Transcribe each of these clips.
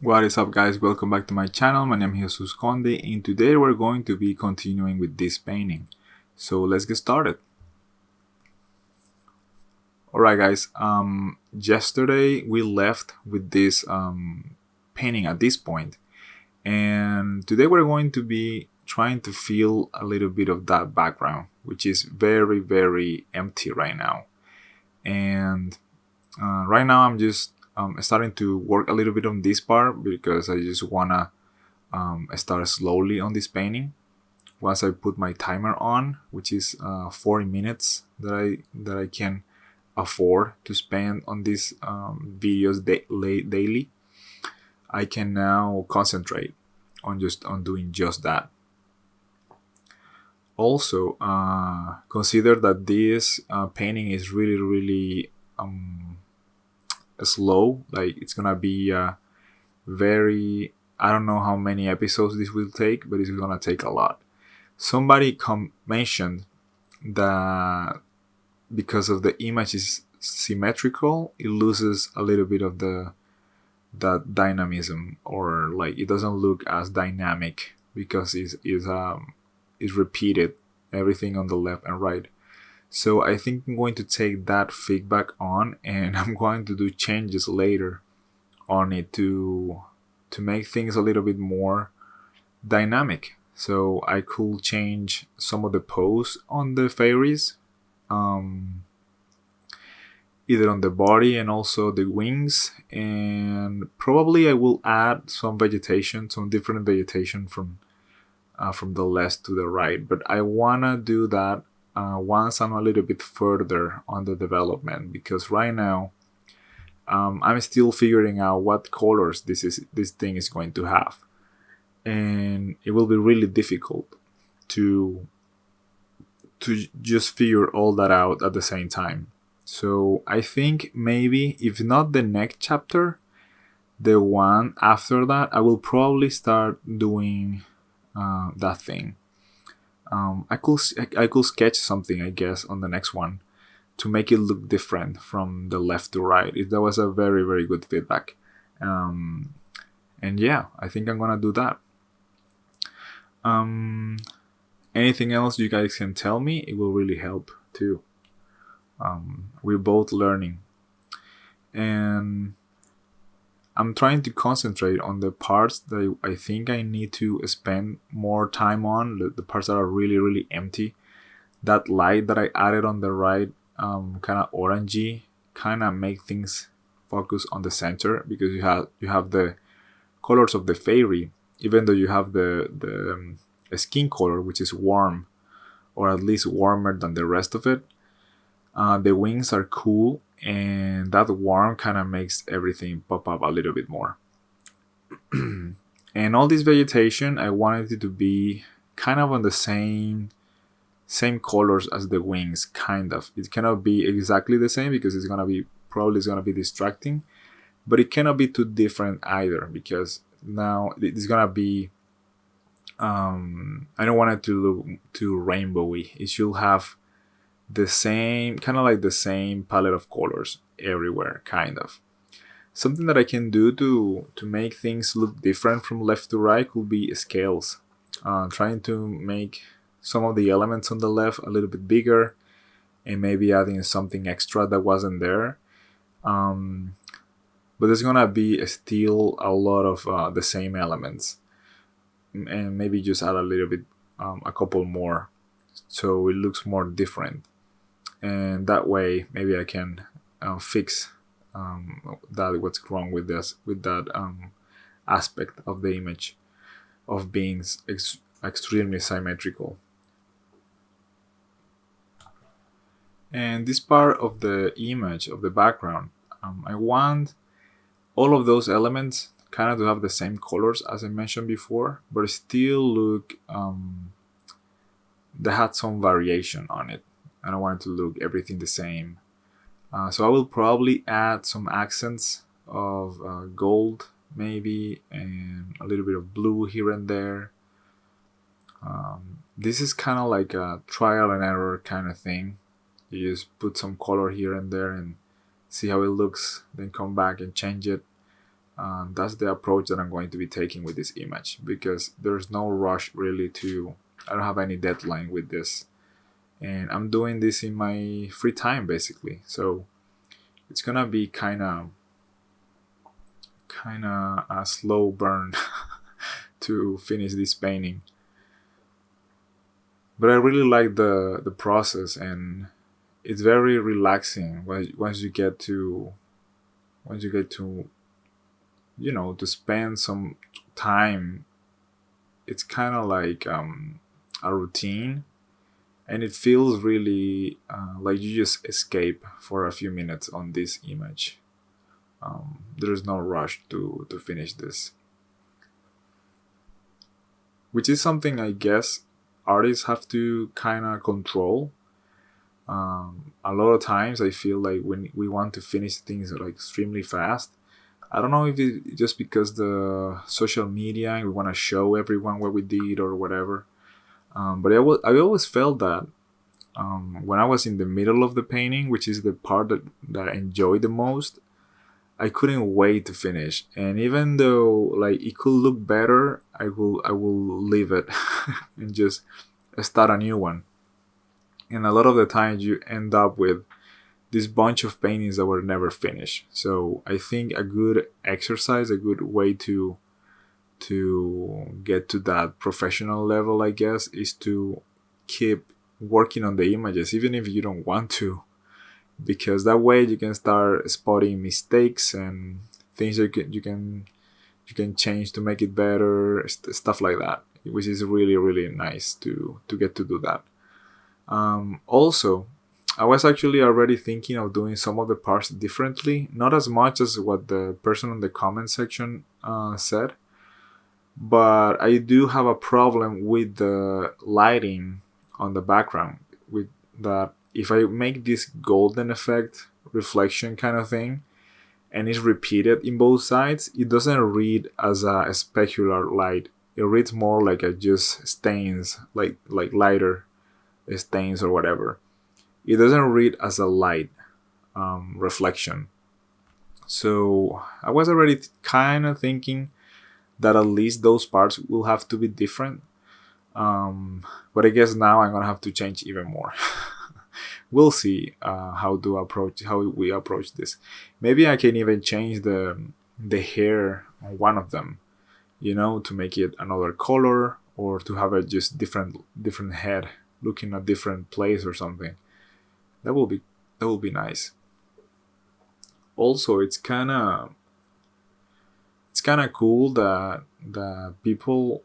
What is up, guys? Welcome back to my channel. My name is Jesus Conde, and today we're going to be continuing with this painting. So let's get started. Alright, guys. Yesterday we left with this painting at this point, and today we're going to be trying to feel a little bit of that background, which is very, very empty right now. And right now I'm just starting to work a little bit on this part because I just wanna start slowly on this painting. Once I put my timer on, which is 40 minutes that I can afford to spend on these videos daily, I can now concentrate on doing just that. Also, consider that this painting is really slow. Like, it's gonna be very, I don't know how many episodes this will take, but it's gonna take a lot. Somebody mentioned that because of the image is symmetrical, it loses a little bit of that dynamism, or like it doesn't look as dynamic because it's repeated, everything on the left and right. So I think I'm going to take that feedback on, and I'm going to do changes later on it to make things a little bit more dynamic. So I could change some of the pose on the fairies, either on the body and also the wings, and probably I will add some vegetation, some different vegetation from the left to the right. But I wanna do that once I'm a little bit further on the development, because right now I'm still figuring out what colors this thing is going to have, and it will be really difficult to just figure all that out at the same time. So I think maybe, if not the next chapter, the one after that, I will probably start doing that thing. I could sketch something, I guess, on the next one to make it look different from the left to right. That was a very, very good feedback. And yeah, I think I'm gonna do that. Anything else you guys can tell me? It will really help too. We're both learning, and I'm trying to concentrate on the parts that I think I need to spend more time on, the parts that are really empty. That light that I added on the right, kind of orangey, kind of make things focus on the center, because you have the colors of the fairy, even though you have the skin color, which is warm, or at least warmer than the rest of it. The wings are cool, and that warm kind of makes everything pop up a little bit more. And all this vegetation, I wanted it to be kind of on the same colors as the wings, kind of. It cannot be exactly the same because it's gonna be distracting, but it cannot be too different either, because now it's gonna be I don't want it to look too rainbowy. It should have the same, kind of like the same palette of colors everywhere, kind of. Something that I can do to make things look different from left to right could be scales. Trying to make some of the elements on the left a little bit bigger, and maybe adding something extra that wasn't there. But there's gonna be still a lot of the same elements, and maybe just add a little bit, a couple more, so it looks more different. And that way maybe I can fix that, what's wrong with that aspect of the image of being extremely symmetrical. And this part of the image of the background, I want all of those elements kind of to have the same colors as I mentioned before, but still look they had some variation on it. I don't want it to look everything the same. So I will probably add some accents of gold, maybe, and a little bit of blue here and there. This is kind of like a trial and error kind of thing. You just put some color here and there and see how it looks, then come back and change it. That's the approach that I'm going to be taking with this image, because there's no rush really to. I don't have any deadline with this, and I'm doing this in my free time basically. So it's gonna be kind of a slow burn to finish this painting. But I really like the process, and it's very relaxing once you get to to spend some time. It's kind of like a routine, and it feels really like you just escape for a few minutes on this image. There's no rush to finish this, which is something I guess artists have to kind of control. A lot of times I feel like when we want to finish things like extremely fast, I don't know if it's just because the social media and we want to show everyone what we did or whatever. But I always felt that when I was in the middle of the painting, which is the part that I enjoy the most, I couldn't wait to finish. And even though like it could look better, I will leave it and just start a new one. And a lot of the times you end up with this bunch of paintings that were never finished. So I think a good exercise, a good way to get to that professional level, I guess, is to keep working on the images, even if you don't want to, because that way you can start spotting mistakes and things you can change to make it better, stuff like that, which is really really nice to get to do that. Also, I was actually already thinking of doing some of the parts differently, not as much as what the person in the comment section said, but I do have a problem with the lighting on the background. With that, if I make this golden effect reflection kind of thing, and it's repeated in both sides, it doesn't read as a specular light. It reads more like a just stains, like lighter stains or whatever. It doesn't read as a light reflection. So I was already kind of thinking that at least those parts will have to be different. But I guess now I'm gonna have to change even more. We'll see how we approach this. Maybe I can even change the hair on one of them, to make it another color, or to have a just different head looking a different place or something. That will be nice. Also, it's kind of cool that people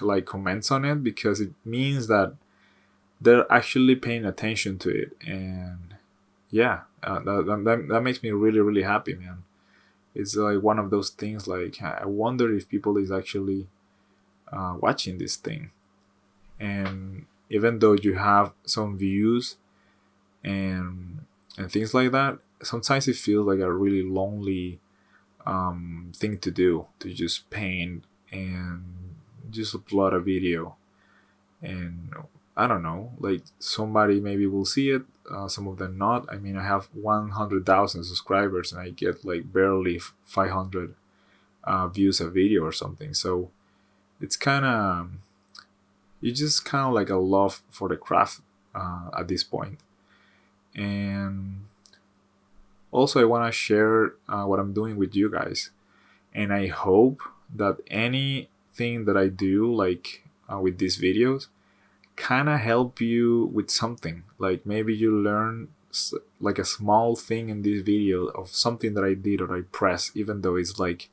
like comments on it, because it means that they're actually paying attention to it. And yeah, that makes me really really happy, man. It's like one of those things, like I wonder if people is actually watching this thing. And even though you have some views and things like that, sometimes it feels like a really lonely thing to do, to just paint and just upload a video. And I don't know, like somebody maybe will see it, some of them not. I mean, I have 100,000 subscribers and I get like barely 500 views a video or something. So it's just kind of like a love for the craft at this point. And also I want to share what I'm doing with you guys, and I hope that anything that I do, like with these videos, kind of help you with something. Like maybe you learn like a small thing in this video of something that I did or I press, even though it's like,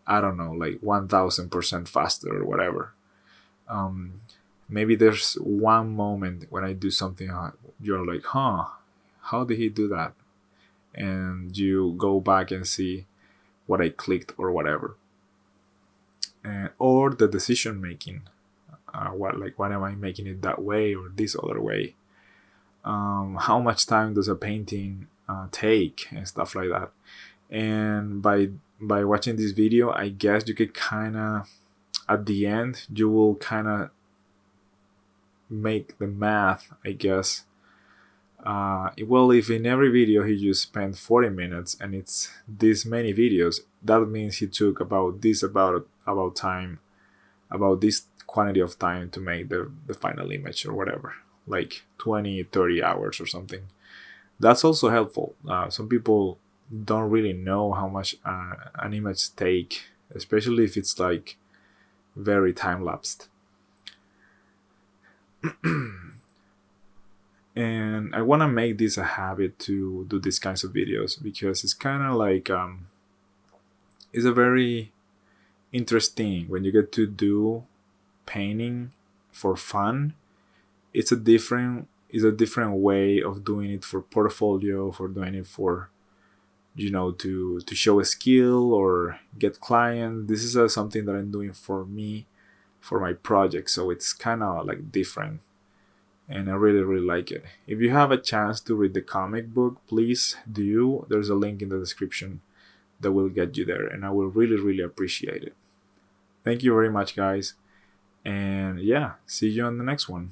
I don't know, like 1000% faster or whatever. Maybe there's one moment when I do something, you're like, huh, how did he do that? And you go back and see what I clicked or whatever. Or the decision making. Why am I making it that way or this other way? How much time does a painting take and stuff like that? And by watching this video, I guess you could kind of, at the end, you will kind of make the math, I guess, Well, if in every video he just spent 40 minutes and it's this many videos, that means he took about time, about this quantity of time to make the final image or whatever, like 20-30 hours or something. That's also helpful. Some people don't really know how much an image take, especially if it's like very time lapsed. And I want to make this a habit to do these kinds of videos because it's kind of like it's a very interesting when you get to do painting for fun. It's a different way of doing it for portfolio, for doing it for to show a skill or get clients. This is something that I'm doing for me, for my project, so it's kind of like different, and I really really like it. If you have a chance to read the comic book, please do. There's a link in the description that will get you there, and I will really really appreciate it. Thank you very much, guys, and yeah, see you on the next one.